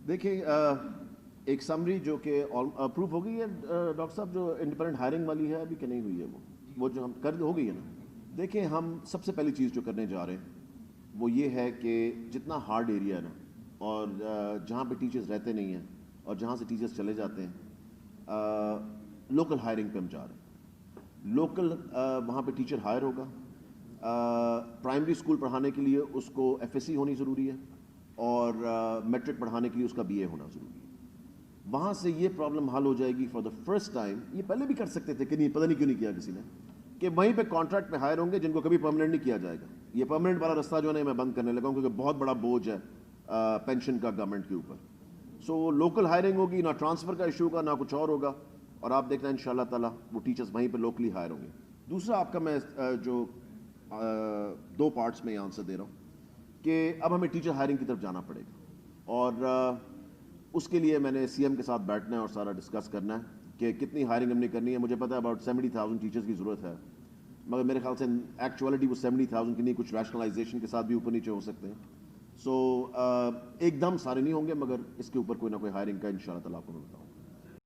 دیکھیں ایک سمری جو کہ اپروو ہو گئی ہے ڈاکٹر صاحب، جو انڈیپینڈنٹ ہائرنگ والی ہے ابھی کہ نہیں ہوئی ہے وہ جو ہم کر ہو گئی ہے نا. دیکھیں ہم سب سے پہلی چیز جو کرنے جا رہے ہیں وہ یہ ہے کہ جتنا ہارڈ ایریا ہے نا اور جہاں پہ ٹیچرز رہتے نہیں ہیں اور جہاں سے ٹیچرز چلے جاتے ہیں لوکل ہائرنگ پہ ہم جا رہے ہیں. لوکل وہاں پہ ٹیچر ہائر ہوگا. پرائمری اسکول پڑھانے کے لیے اس کو ایف ایس سی ہونی ضروری ہے اور میٹرک پڑھانے کے لیے اس کا بی اے ہونا ضروری ہے. وہاں سے یہ پرابلم حل ہو جائے گی فار دا فرسٹ ٹائم. یہ پہلے بھی کر سکتے تھے کہ نہیں، پتہ نہیں کیوں نہیں کیا کسی نے، کہ وہیں پہ کانٹریکٹ پہ ہائر ہوں گے جن کو کبھی پرماننٹ نہیں کیا جائے گا. یہ پرماننٹ والا رستہ جو ہے میں بند کرنے لگا ہوں کیونکہ بہت بڑا بوجھ ہے پینشن کا گورنمنٹ کے اوپر. سو لوکل ہائرنگ ہوگی، نہ ٹرانسفر کا ایشو ہوگا نہ کچھ اور ہوگا، اور آپ دیکھنا ان شاء اللہ تعالیٰ وہ ٹیچرز وہیں پہ لوکلی ہائر ہوں گے. دوسرا آپ کا میں جو دو پارٹس میں یہ آنسر دے رہا ہوں کہ اب ہمیں ٹیچر ہائرنگ کی طرف جانا پڑے گا، اور اس کے لیے میں نے سی ایم کے ساتھ بیٹھنا ہے اور سارا ڈسکس کرنا ہے کہ کتنی ہائرنگ ہم نے کرنی ہے. مجھے پتا ہے اباؤٹ 70,000 ٹیچرز کی ضرورت ہے، مگر میرے خیال سے ایکچولیٹی وہ 70,000 کی نہیں، کچھ ریشنلائزیشن کے ساتھ بھی اوپر نیچے ہو سکتے ہیں. سو ایک دم سارے نہیں ہوں گے، مگر اس کے اوپر کوئی نہ کوئی ہائرنگ کا ان شاء اللہ تعالیٰ آپ کو میں بتاؤں.